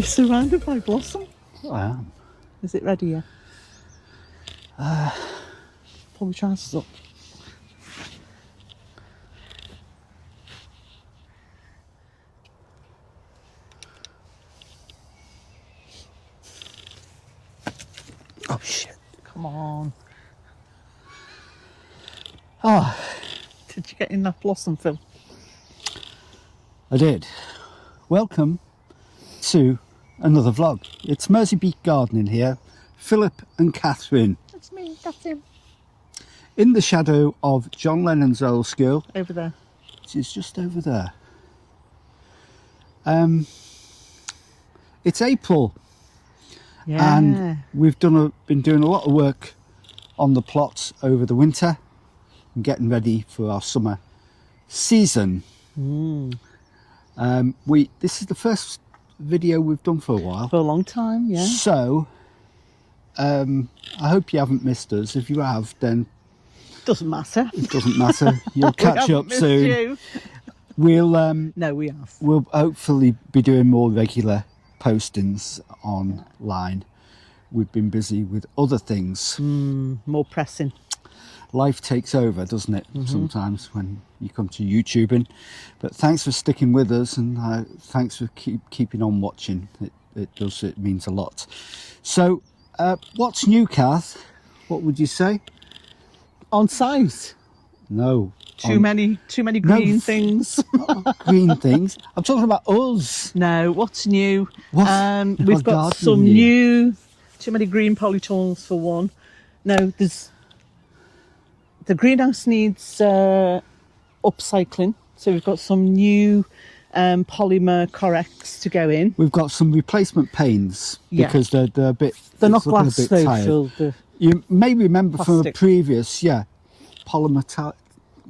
You're surrounded by blossom. I am. Is it ready yet? Pull the trousers up. Oh shit. Come on. Oh, Did you get in that blossom, Phil? I did. Welcome to another vlog. It's Merseybeak Gardening here. Philip and Catherine. That's me, that's him. In the shadow of John Lennon's old school. Over there. Which is just over there. It's April. Yeah. And we've been doing a lot of work on the plots over the winter and getting ready for our summer season. This is the first video we've done for a while. For a long time, yeah. So, I hope you haven't missed us. If you have, then Doesn't matter. it doesn't matter. You'll catch We haven't up missed soon. you. We'll No, we have. we'll hopefully be doing more regular postings online. We've been busy with other things. More pressing. Life takes over, doesn't it? Sometimes when you come to YouTubing. But thanks for sticking with us, and thanks for keeping on watching. It means a lot. So, what's new, Kath? What would you say? On site. No. Too many green things. Green things. I'm talking about us. No, what's new? What? We've got some new. Too many green polytunnels for one. No, the greenhouse needs upcycling, so we've got some new polymer Correx to go in. We've got some replacement panes because they're a bit. They're not it's looking glass a bit though, tired. Phil. You may remember from a Plastic. previous, polymer.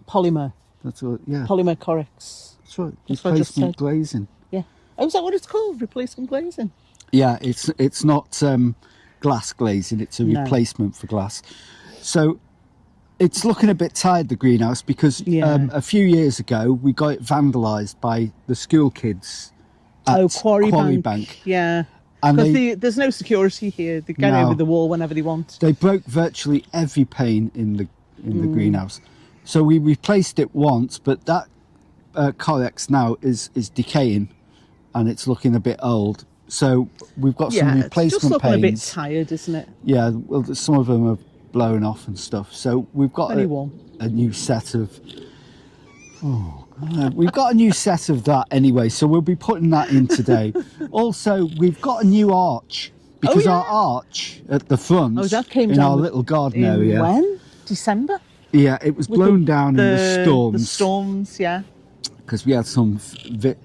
Polymer That's what, yeah. Correx. That's right. That's what I just Replacement said. glazing. Yeah. Oh, is that what it's called? Replacement glazing. Yeah, it's not glass glazing. It's a No. replacement for glass. So it's looking a bit tired, the greenhouse, because a few years ago we got it vandalised by the school kids at Quarry Bank. Yeah. And Because there's no security here. They get over the wall whenever they want. They broke virtually every pane in the greenhouse. So we replaced it once, but that Correx now is decaying, and it's looking a bit old. So we've got some replacement it's just looking panes. a bit tired, isn't it? Yeah, well, some of them are blown off and stuff. So we've got a new set of. We've got a new set of that anyway, so we'll be putting that in today. Also, we've got a new arch because our arch at the front that came in down our little garden area. When? December? Yeah, it was blown down in the storms. The storms, yeah. Because we had some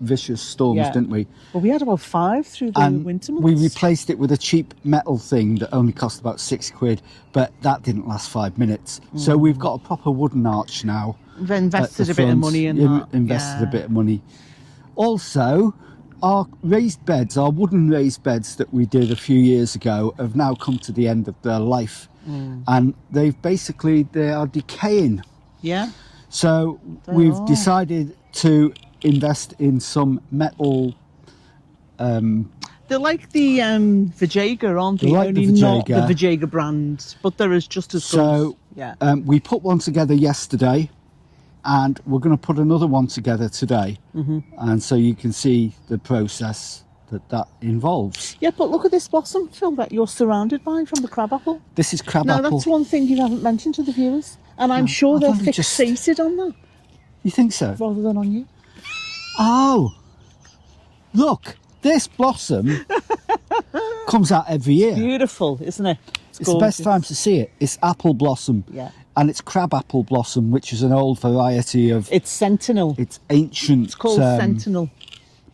vicious storms, didn't we? Well, we had about 5 through the winter months. We replaced it with a cheap metal thing that only cost about £6, but that didn't last 5 minutes. So we've got a proper wooden arch now. We've invested a bit of money in that. Invested a bit of money. Also, our raised beds, our wooden raised beds that we did a few years ago, have now come to the end of their life. And they are decaying. Yeah. So we've decided to invest in some metal. They're like the Vijayga, aren't they? Like Only the not the Vijayga. Vijayga brand, but they're just as good. So we put one together yesterday, and we're going to put another one together today. And so you can see the process that involves. Yeah, but look at this blossom, Phil, that you're surrounded by from the crabapple. This is crabapple. Now, that's one thing you haven't mentioned to the viewers, and I'm sure they're fixated on that. You think so? Rather than on you. Oh, look, this blossom comes out every year. Beautiful, isn't it? It's the best time to see it. It's apple blossom. Yeah. And it's crabapple blossom, which is an old variety of. It's sentinel. It's ancient. It's called sentinel.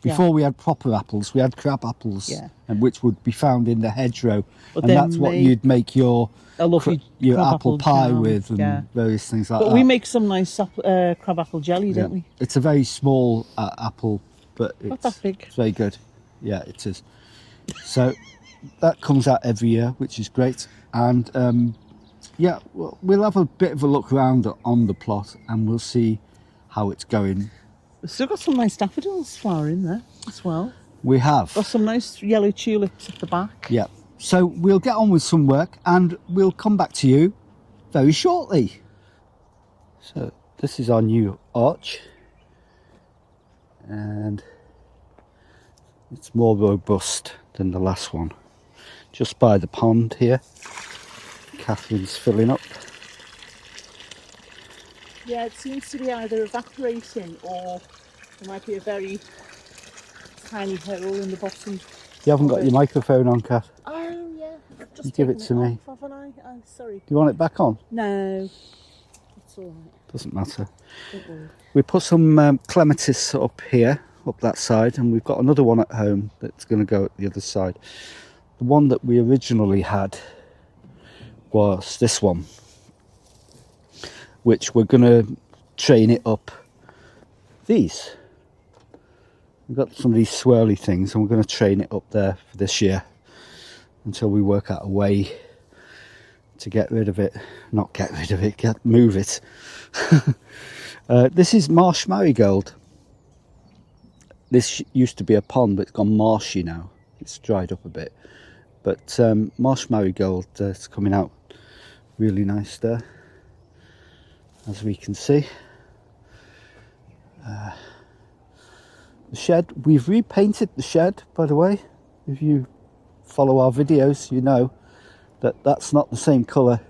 Before we had proper apples, we had crab apples, and which would be found in the hedgerow, but and that's what you'd make your apple pie jam with, and various things like that. But we make some nice crab apple jelly, don't we? It's a very small apple, but it's not that big. It's very good. Yeah, it is. So that comes out every year, which is great, and we'll have a bit of a look around on the plot, and we'll see how it's going. We've still got some nice daffodils flowering there as well. We have. Got some nice yellow tulips at the back. Yeah. So we'll get on with some work and we'll come back to you very shortly. So this is our new arch. And it's more robust than the last one. Just by the pond here. Catherine's filling up. Yeah, it seems to be either evaporating or there might be a very tiny hole in the bottom. You haven't got your microphone on, Kath. Oh yeah, I've just You give it taken to me. off, haven't I? Oh, sorry. Do you want it back on? No, it's all right. Doesn't matter. Don't worry. We put some clematis up here, up that side, and we've got another one at home that's going to go at the other side. The one that we originally had was this one, which we're going to train it up these. We've got some of these swirly things and we're going to train it up there for this year until we work out a way to get rid of it. Not get rid of it, move it. This is marsh marigold. This used to be a pond, but it's gone marshy now. It's dried up a bit. But marsh marigold is coming out really nice there, as we can see. The shed, we've repainted the shed, by the way. If you follow our videos, you know that that's not the same colour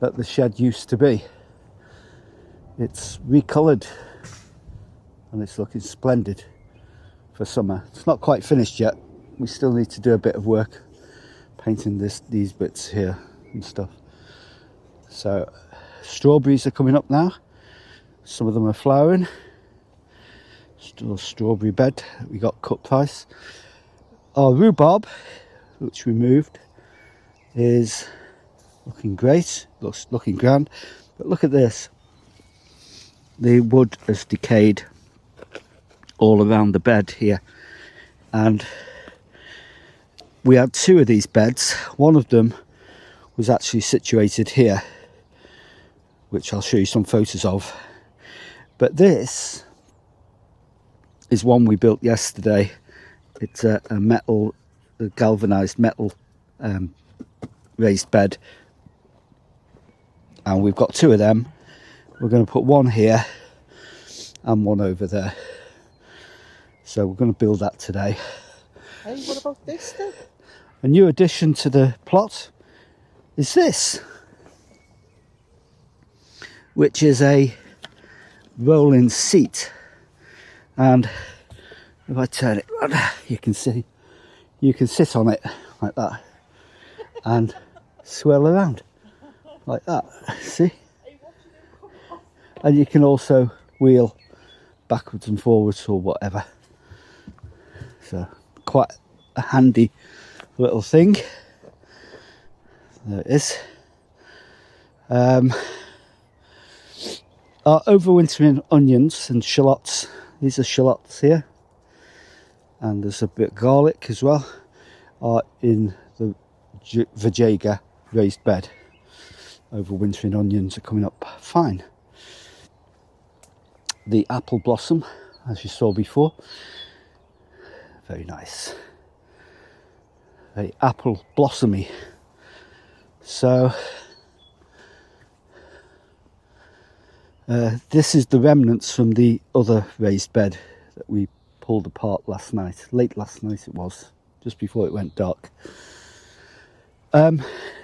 that the shed used to be. It's recoloured and it's looking splendid for summer. It's not quite finished yet. We still need to do a bit of work painting these bits here and stuff. So strawberries are coming up now. Some of them are flowering. Still a strawberry bed we got cut twice. Our rhubarb, which we moved, is looking great. Looks looking grand. But look at this. The wood has decayed all around the bed here, and we had two of these beds. One of them was actually situated here, which I'll show you some photos of. But this is one we built yesterday. It's a metal, a galvanized metal raised bed, and we've got two of them. We're going to put one here and one over there. So we're going to build that today. Hey, what about this then? A new addition to the plot is this, which is a rolling seat. And if I turn it around, you can see, you can sit on it like that and swirl around like that, see? And you can also wheel backwards and forwards or whatever. So quite a handy little thing. There it is. Our overwintering onions and shallots. These are shallots here, and there's a bit of garlic as well, are in the Vajayga raised bed. Overwintering onions are coming up fine. The apple blossom, as you saw before, very nice, very apple blossomy. So this is the remnants from the other raised bed that we pulled apart last night. Late last night it was, just before it went dark.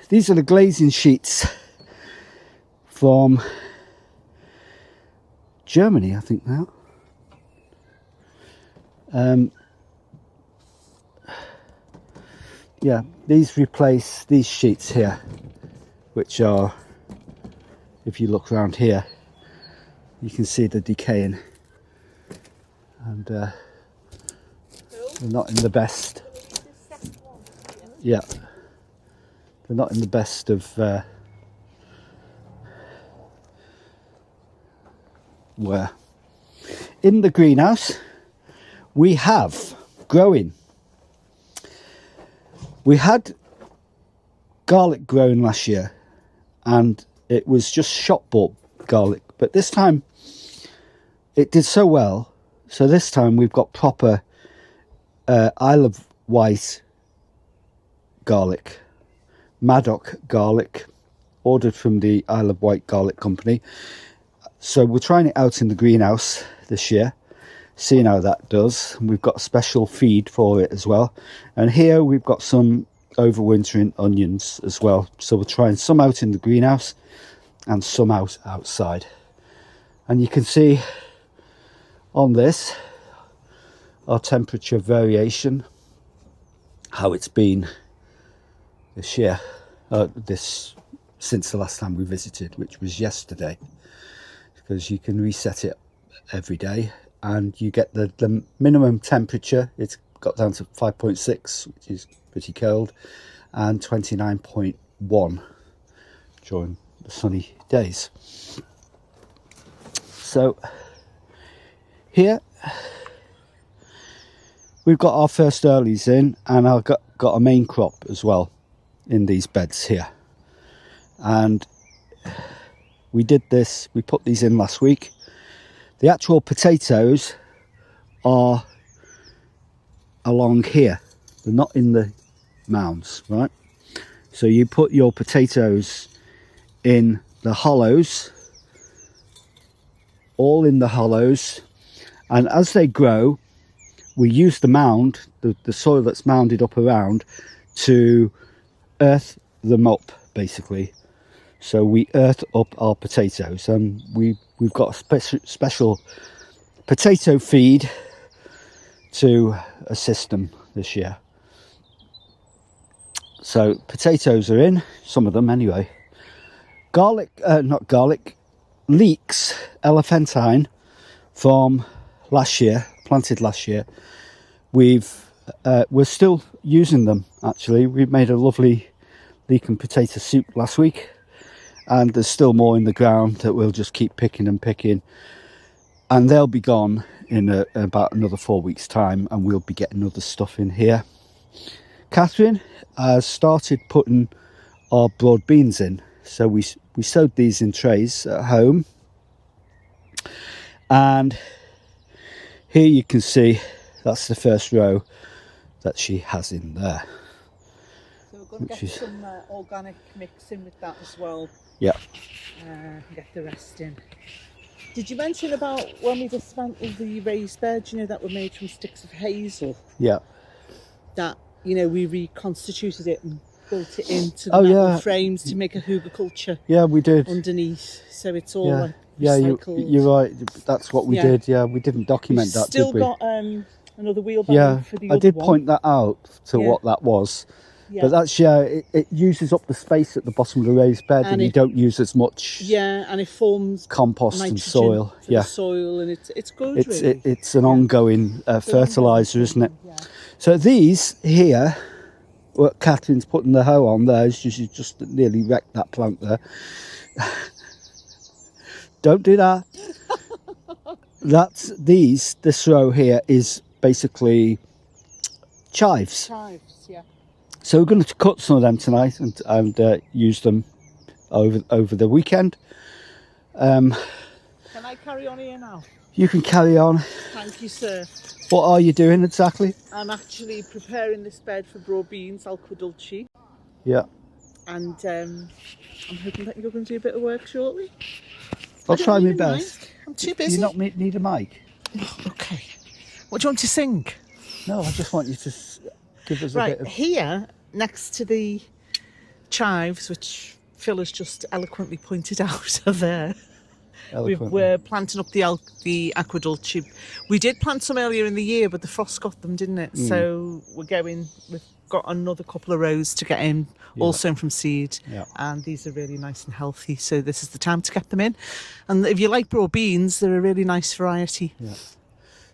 These are the glazing sheets from Germany, I think now. Yeah, these replace these sheets here, which are, if you look around here, you can see the decaying, and they're not in the best. Yeah, they're not in the best of wear. In the greenhouse, we have growing. We had garlic growing last year, and it was just shop bought garlic, but this time it did so well. So this time we've got proper Isle of Wight garlic, Maddock garlic, ordered from the Isle of Wight Garlic Company. So we're trying it out in the greenhouse this year, seeing how that does. We've got a special feed for it as well. And here we've got some overwintering onions as well. So we're trying some out in the greenhouse and some out outside. And you can see on this our temperature variation, how it's been this year, since the last time we visited, which was yesterday, because you can reset it every day and you get the minimum temperature. It's got down to 5.6, which is pretty cold, and 29.1 during the sunny days. So here we've got our first earlies in, and I've got a main crop as well in these beds here. And we put these in last week. The actual potatoes are along here. They're not in the mounds, right? So you put your potatoes in the hollows, all in the hollows, and as they grow, we use the mound, the soil that's mounded up around, to earth them up, basically. So we earth up our potatoes, and we've got a special potato feed to assist them this year. So potatoes are in, some of them anyway. Leeks, elephantine, from last year, planted last year. We're still using them, actually. We made a lovely leek and potato soup last week, and there's still more in the ground that we'll just keep picking and picking, and they'll be gone in about another 4 weeks time, and we'll be getting other stuff in here. Catherine has started putting our broad beans in, so we sowed these in trays at home, and here you can see that's the first row that she has in there. So we're going to get some organic mix in with that as well. Yeah. Get the rest in. Did you mention about when we dismantled the raised beds, that were made from sticks of hazel? Yeah. That, we reconstituted it and built it into the metal frames to make a hugelkultur. Yeah, we did. Underneath, so it's all like yeah, recycled. you're right. That's what we did. Yeah, we didn't document that, did we? Still got another wheelbarrow for the other one. I did point that out to what that was. Yeah. But that's, it uses up the space at the bottom of the raised bed, and you don't use as much. Yeah, and it forms compost and soil. For the soil, and it's good. It's an ongoing fertiliser, isn't it? Yeah. So these here, what Catherine's putting the hoe on there, she just nearly wrecked that plant there. Don't do that. This row here is basically chives. Chives, yeah. So we're going to cut some of them tonight and use them over the weekend. Can I carry on here now? You can carry on. Thank you, sir. What are you doing exactly? I'm actually preparing this bed for broad beans, aquadulce. Yeah. And I'm hoping that you're going to do a bit of work shortly. I'll try my best. I'm too busy. You not need a mic? Okay. What do you want to sing? No, I just want you to give us a bit of... Here, next to the chives, which Phil has just eloquently pointed out are there. We're planting up the aquadulce. We did plant some earlier in the year, but the frost got them, didn't it? So we've got another couple of rows to get in, all sown from seed. Yeah. And these are really nice and healthy, so this is the time to get them in. And if you like broad beans, they're a really nice variety. Yeah.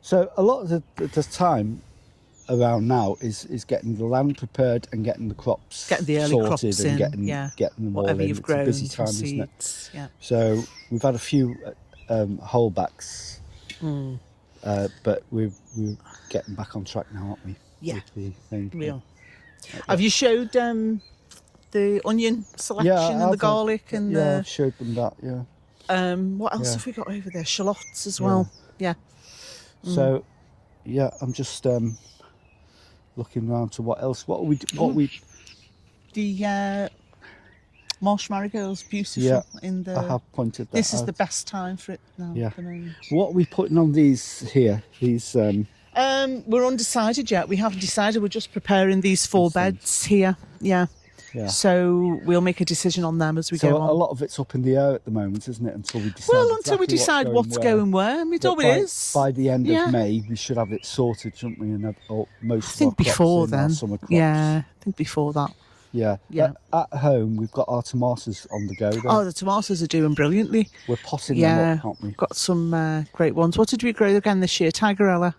So a lot of the time around now is getting the land prepared and getting the crops getting the early sorted crops and in, getting them whatever all in. You've grown, it's a busy time, isn't it? Yeah. So we've had a few holdbacks, but we're getting back on track now, aren't we? Yeah. With the thing. Real. Have you showed the onion selection and the garlic and I've showed them that. Yeah. What else have we got over there? Shallots as well. Yeah. So, I'm just looking around to what else. What we The marsh marigolds, beautiful. Yeah, in the. I have pointed that This is out. the best time for it now. Yeah. At the moment. What are we putting on these here? These We're undecided yet. We haven't decided. We're just preparing these 4 These things. beds here. Yeah. yeah. So we'll make a decision on them as we So go on. a lot of it's up in the air at the moment, isn't it? Until we decide. Well, until we decide what's going where. I mean, it But always is. by the end Yeah. of May, we should have it sorted, shouldn't we? And have most I think of our before crops in, our then. summer crops. Yeah, I think before that. Yeah. Yeah. At home, we've got our tomatoes on the go. Oh, the tomatoes are doing brilliantly. We're potting Yeah, them up, aren't we? got some great ones. What did we grow again this year? Tigerella.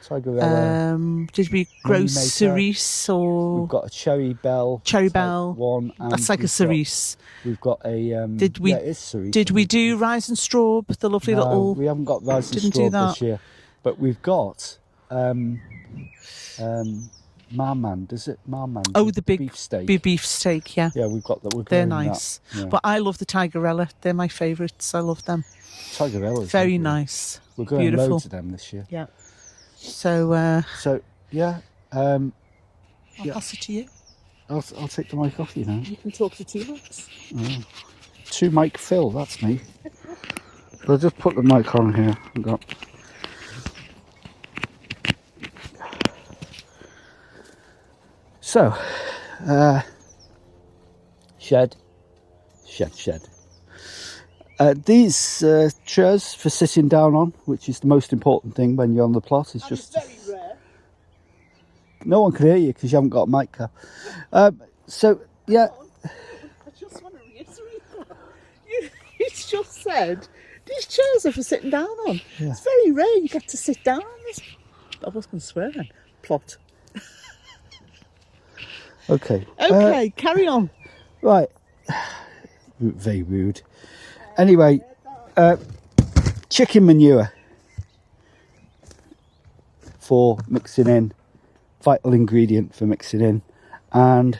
Tigerella. Did we grow Moneymaker. cerise or We've got a cherry bell. cherry type bell? one. And That's like a cerise. We've got a. Did we- Yeah, it is cerise. Did we do rice and straw? The lovely No, little. we haven't got rice and Didn't do straw that. this year, but we've got marmand. Is it marmand? Oh, the big beefsteak. beef steak. Yeah, Yeah, we've got that. We're they're growing nice. That. Yeah. But I love the Tigerella. They're my favourites. I love them. Tigerellas. Very nice. We're growing Beautiful. loads of them this year. Yeah. So So yeah, I'll Yeah. pass it to you. I'll take the mic off you now. You can talk to T-Rex. Two mic Phil, that's me. I'll just put the mic on here. So, shed. These chairs for sitting down on, which is the most important thing when you're on the plot, is just. It's very rare. No one can hear you because you haven't got a mic cap. So yeah. I just want to reiterate that. You just said these chairs are for sitting down on. Yeah. It's very rare you get to sit down on this. I was going to swear then. Plot. Okay. Okay, carry on. Right. Very rude. Anyway, chicken manure for mixing in, vital ingredient for mixing in, and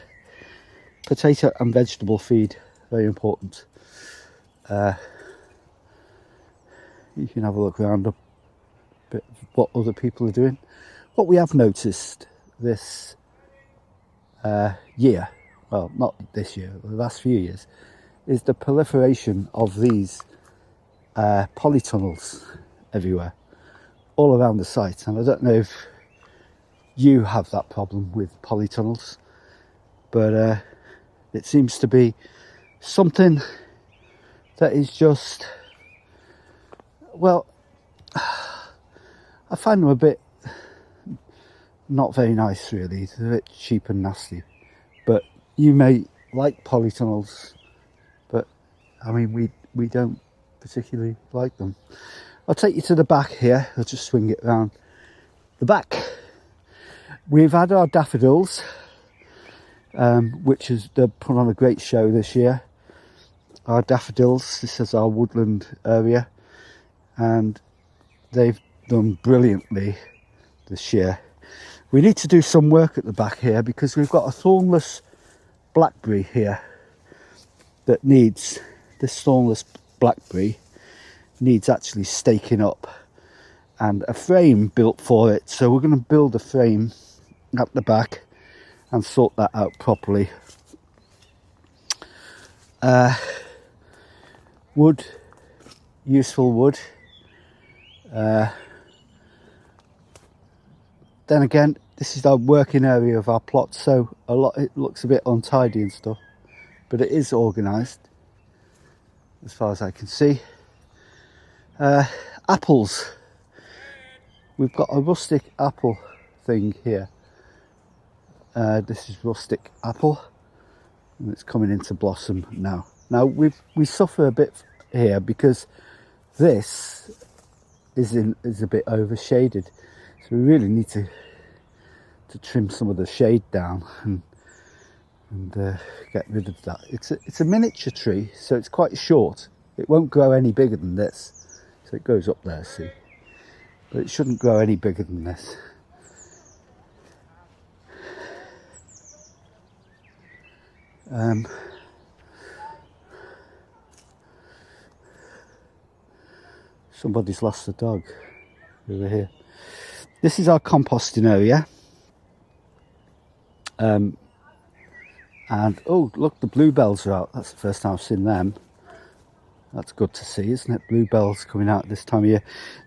potato and vegetable feed, very important. You can have a look around a bit what other people are doing. What we have noticed this year, well, not this year, the last few years, is the proliferation of these polytunnels everywhere, all around the site. And I don't know if you have that problem with polytunnels, but it seems to be something that is just, well, I find them a bit not very nice, really. They're a bit cheap and nasty. But you may like polytunnels, but I mean, we don't particularly like them. I'll take you to the back here. I'll just swing it around the back. We've had our daffodils, which is they've put on a great show this year. Our daffodils, this is our woodland area, and they've done brilliantly this year. We need to do some work at the back here because we've got a thornless blackberry here that needs, this thornless blackberry needs actually staking up and a frame built for it. So we're going to build a frame at the back and sort that out properly. Wood, useful wood. Then again, this is our working area of our plot, so it looks a bit untidy and stuff, but it is organised as far as I can see. Apples. We've got a rustic apple thing here. This is rustic apple, and it's coming into blossom now. Now we suffer a bit here because this is a bit overshaded, so we really need to trim some of the shade down and get rid of that. It's a miniature tree, so it's quite short. It won't grow any bigger than this, so it goes up there, see, but it shouldn't grow any bigger than this. Somebody's lost a dog over here. This is our composting area. And oh, look, the bluebells are out. That's the first time I've seen them. That's good to see, isn't it? Bluebells coming out this time of year.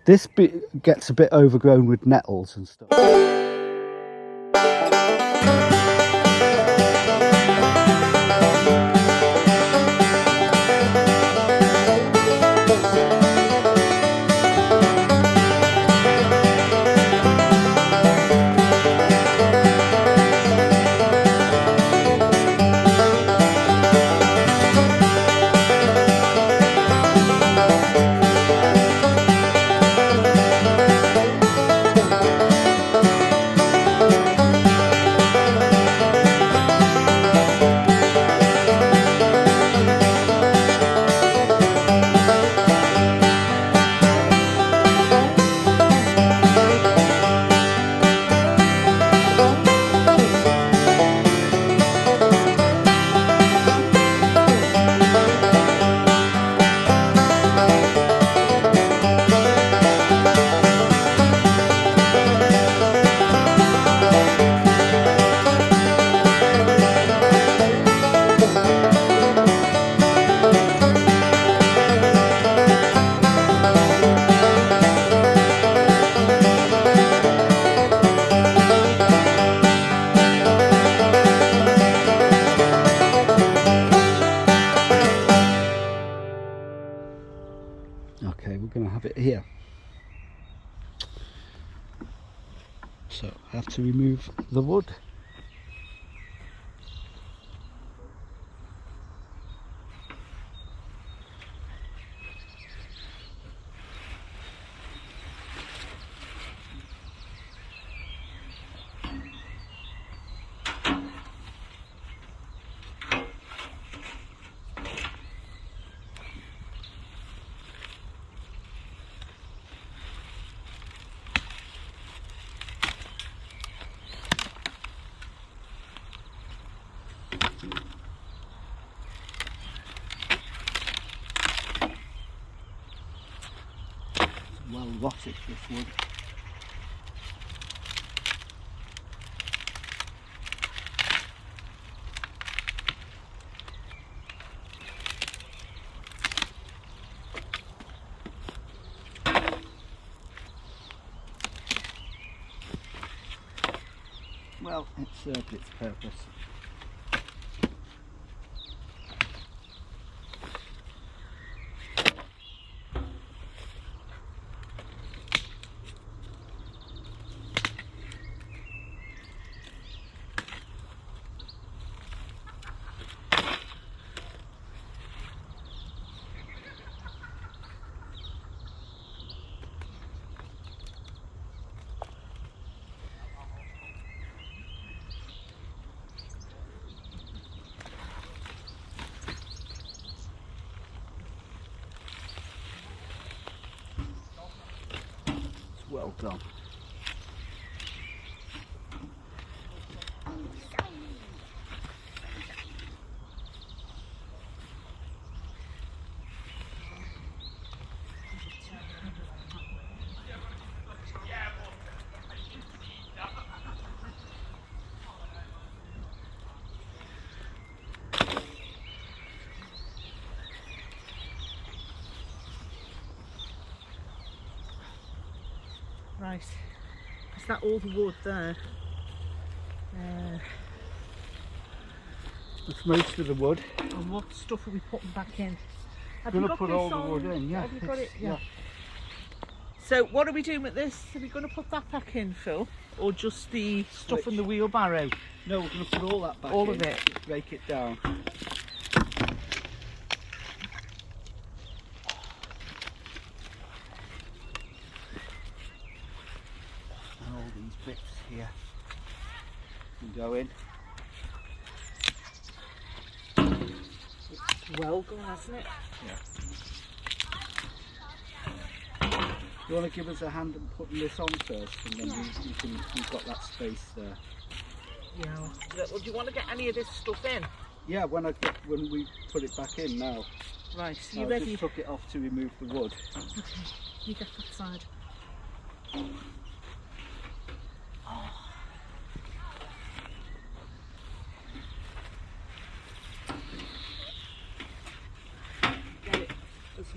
This bit gets a bit overgrown with nettles and stuff. Okay, we're going to have it here. So I have to remove the wood. Well rotted, this wood. Well, it served its purpose. Well done. Right, is that all the wood there? That's most of the wood. And what stuff are we putting back in? I'm going to put all the wood in, yeah. Have you got it? Yeah. So what are we doing with this? Are we going to put that back in, Phil? Or just the stuff in the wheelbarrow? No, we're going to put all that back in. All of it? Just break it down. And all these bits here can go in. It's well done, hasn't it? Yeah. You want to give us a hand in putting this on first, and then you've got that space there. Yeah. Well, do you want to get any of this stuff in? Yeah, when we put it back in now. Right, so you I ready? just took it off to remove the wood. Okay, you get that side. Oh.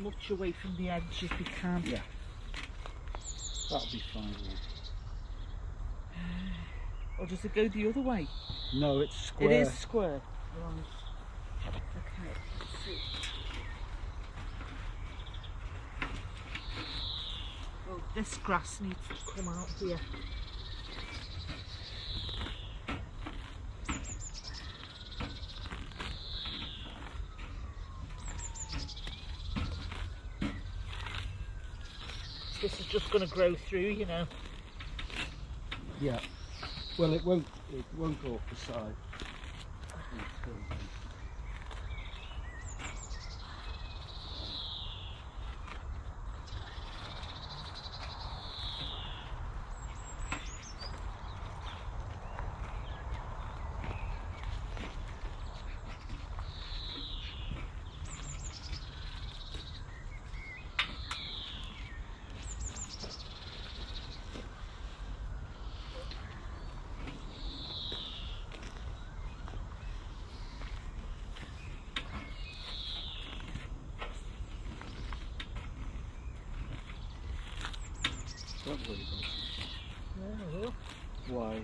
much away from the edge as we can. Yeah. That'll be fine. Or does it go the other way? No, it's square. It is square. Right. Okay, let's see. Well, this grass needs to come out here. This is just going to grow through, you know. Yeah. Well, it won't go up the side. Don't worry about it. Why?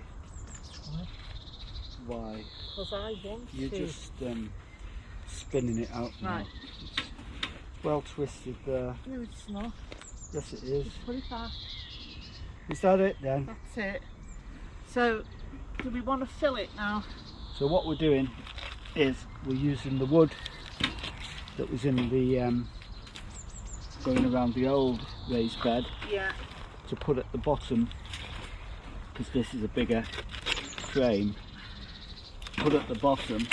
Why? Because I want You're to. just spinning it out now. Right. It's well twisted there. No, it's not. Yes, it is. Just put it back. Is that it then? That's it. So, do we want to fill it now? So what we're doing is we're using the wood that was in the going around the old raised bed. Yeah. To put at the bottom, because this is a bigger frame, put at the bottom,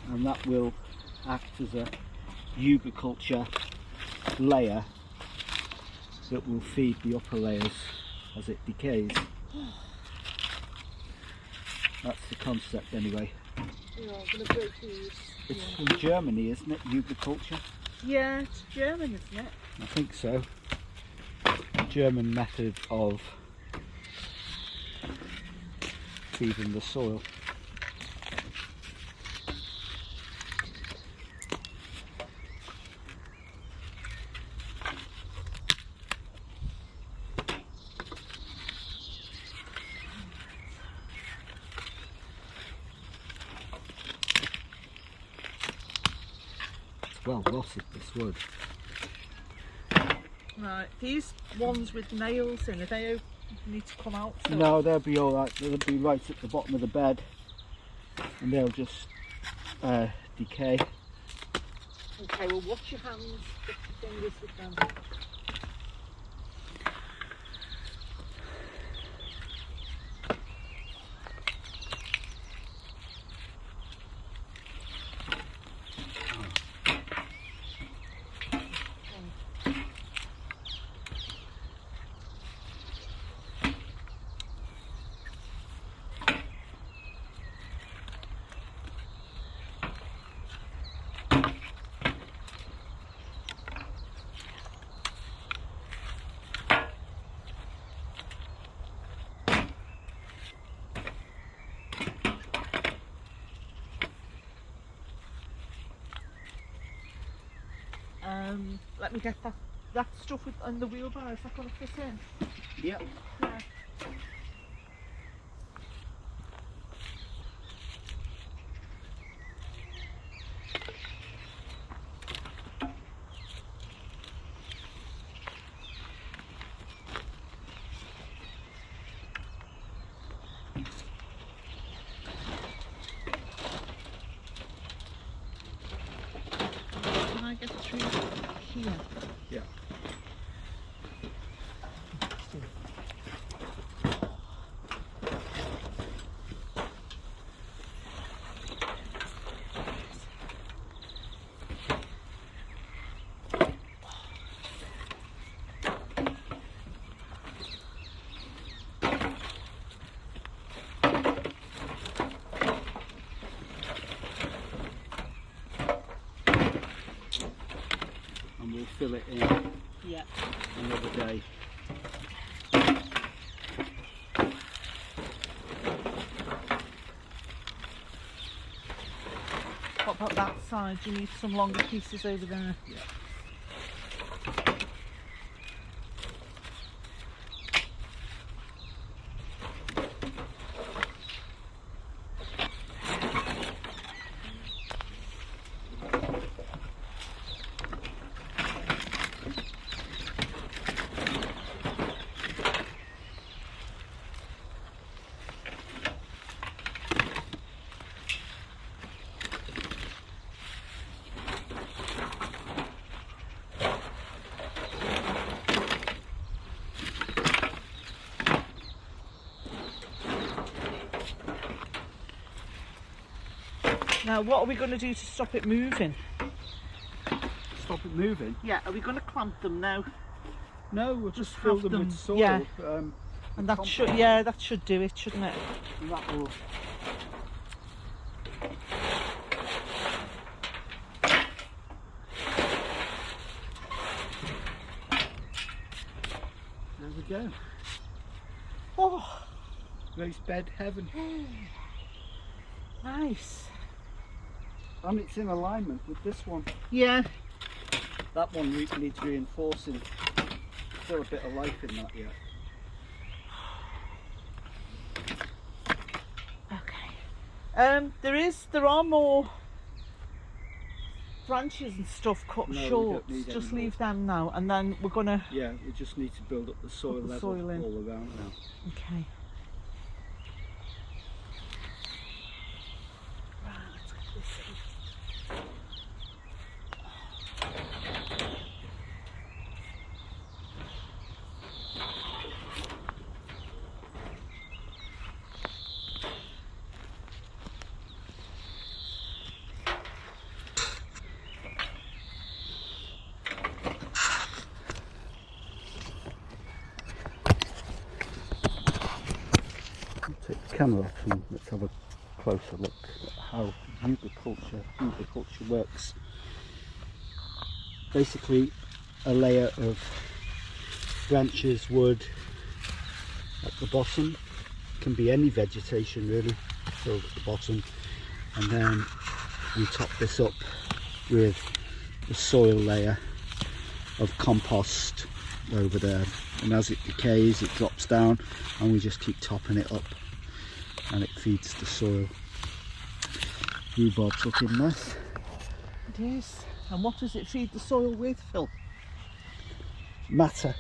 and that will act as a eucalyptus layer that will feed the upper layers as it decays. That's the concept anyway. Yeah, I'm going to break these. It's from Germany, isn't it? Eucalyptus? Yeah, it's German, isn't it? I think so. German method of feeding the soil. It's well rotted, this wood. Right, these ones with nails in, need to come out? So No, they'll be alright. They'll be right at the bottom of the bed and they'll just decay. Okay, well watch your hands, get your fingers with them. Let me get that stuff on the wheelbarrow. Is that going to fit in? Yep. Yeah. Can I get through here? Yeah. And we'll fill it in Yeah. another day. What about that side? You need some longer pieces over there. Yeah. Now, what are we going to do to stop it moving? Stop it moving? Yeah, are we going to clamp them now? No, we'll just Have fill them them, with soil. yeah. Compost. And that should, yeah, that should do it, shouldn't it? And that will... There we go. Oh, Raised bed heaven. nice. And it's in alignment with this one. Yeah. That one needs reinforcing. Still a bit of life in that yet. Okay. There are more branches and stuff cut No, we short. don't need Just any leave them now, and then we're gonna. Yeah, we just need to build up the soil the level soil in. all around now. Okay. Right, let's get this in. Take the camera off and let's have a closer look at how hugelkultur works. Basically a layer of branches, wood at the bottom, can be any vegetation really, filled at the bottom, and then we top this up with the soil layer of compost over there, and as it decays it drops down and we just keep topping it up and it feeds the soil. Rhubarb's looking nice. It is. And what does it feed the soil with, Phil? Matter.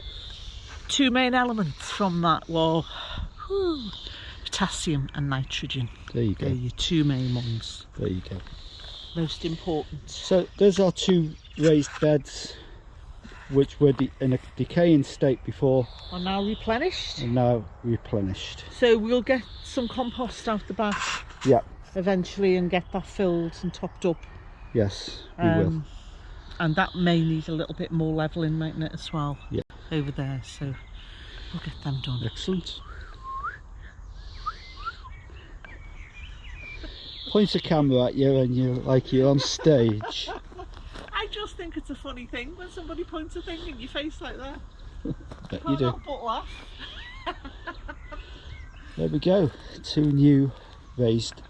Two main elements from that were potassium and nitrogen. There you go. They're your two main ones. There you go. Most important. So there's our two raised beds which were in a decaying state before Are now replenished. and now replenished. So we'll get some compost out the back Yeah, eventually and get that filled and topped up. yes, we will. And that may need a little bit more levelling, mightn't it, as well? Yeah. Over there, so we'll get them done. Excellent. Point a camera at you and you're like you're on stage. I just think it's a funny thing when somebody points a thing in your face like that. Bet you Can't do. help but laugh. There we go. Two new raised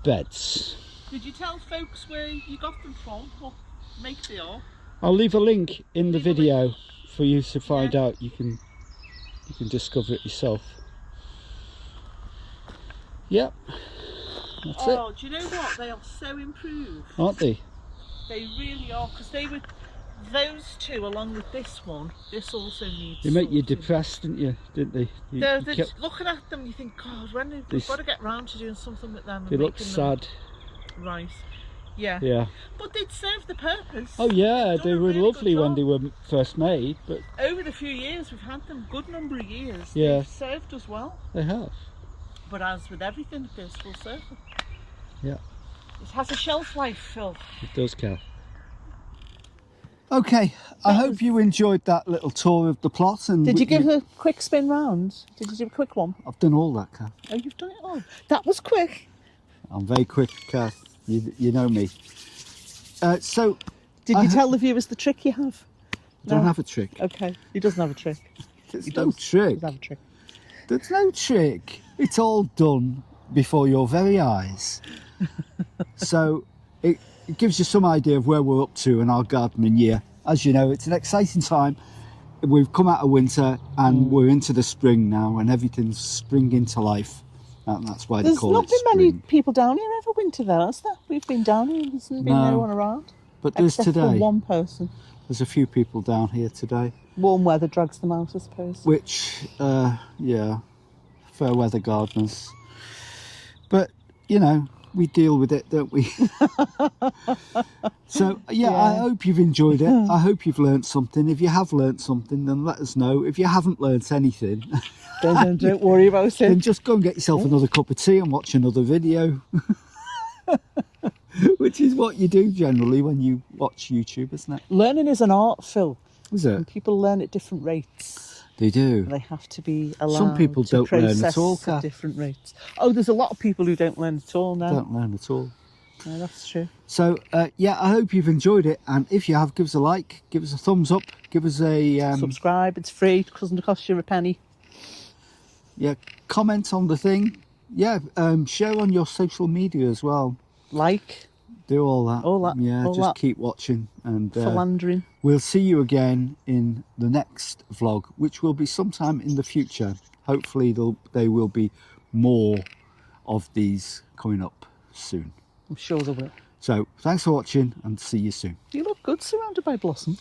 beds. Did you tell folks where you got them from? What make they are? I'll leave a link in the Leave a video for you to find Yeah. out. You can discover it yourself. Yep. That's Oh, do you know what? They are so improved. it. Aren't they? They really are, because they were those two along with this one. This also needs. They make you sorting. depressed, didn't they? You They're kept- looking at them, you think, God, when They we've got to get round to doing something with them. And they look making them sad. right. Yeah. Yeah. But they'd serve the purpose. Oh yeah, Done they a were really lovely good when job. they were first made, but Over the few years we've had them, good number of years. Yeah. They've served us well. they have. But as with everything, it goes full circle. Yeah. It has a shelf life, Phil. It does, Cal. Okay, I hope you enjoyed that little tour of the plot. And Did you give a quick spin round? Did you do a quick one? I've done all that, Cal. Oh, you've done it all. That was quick. I'm very quick, Cal. You know me. So Did I you ha- tell the viewers the trick you have? I don't No. have a trick. Okay, he doesn't have a trick. There's He no does. trick. He doesn't have a trick. There's no trick. It's all done before your very eyes. So it gives you some idea of where we're up to in our gardening year. As you know, it's an exciting time. We've come out of winter and we're into the spring now, and everything's springing to life. And that's why they There's call not it been many spring. people down here over winter there, has there? We've been down here, there's been No. no one around. But there's Except for today. one person. There's a few people down here today, Warm weather drags them out, I suppose. which, yeah, fair weather gardeners. But, you know, we deal with it, don't we? So, yeah, I Yeah. hope you've enjoyed it. I hope you've learnt something. If you have learnt something, then let us know. If you haven't learnt anything, Don't worry about then it. just go and get yourself another cup of tea and watch another video. Which is what you do generally when you watch YouTube, isn't it? Learning is an art, Phil. Is it? And people learn at different rates. They do. They have to be allowed Some people to don't learn at process all, at Kath. different rates. Oh, there's a lot of people who don't learn at all now. Don't learn at all. No, that's true. So, yeah, I hope you've enjoyed it. And if you have, give us a like, give us a thumbs up, give us a... Subscribe, it's free, it doesn't cost you a penny. Yeah, comment on the thing. Yeah, share on your social media as well. Like. Do all that. All that. Yeah, all just that. keep watching. And Philandering. we'll see you again in the next vlog, which will be sometime in the future. Hopefully there will be more of these coming up soon. I'm sure there will. So, thanks for watching and see you soon. You look good surrounded by blossom.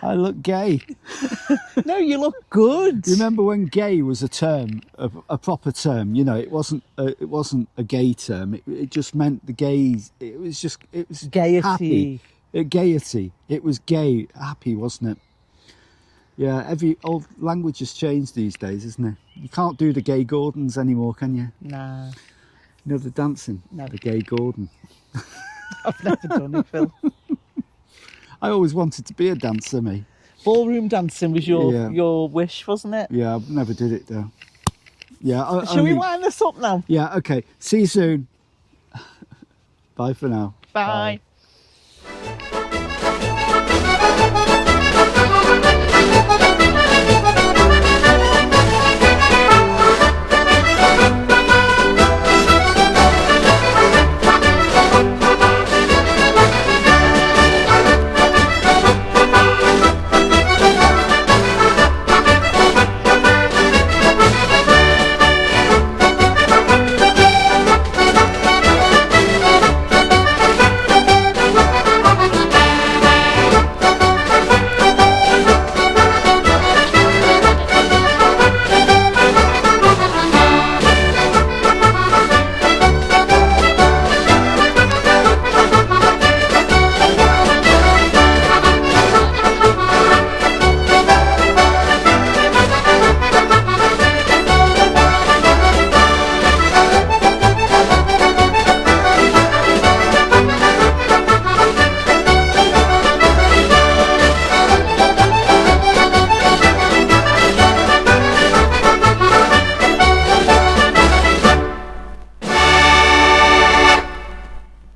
I look gay. No, you look good. Remember when gay was a term, a proper term? You know, it wasn't a gay term. It just meant the gays. It was Gaiety. happy. Gaiety. It was gay, happy, wasn't it? Yeah, every old language has changed these days, isn't it? You can't do the gay Gordons anymore, can you? Nah. You know the dancing, No. the gay Gordon. I've never done it, Phil. I always wanted to be a dancer, me. Ballroom dancing was your Yeah. your wish, wasn't it? Yeah, I never did it though. Yeah. Shall we wind this up now? Yeah. Okay. See you soon. Bye for now. Bye.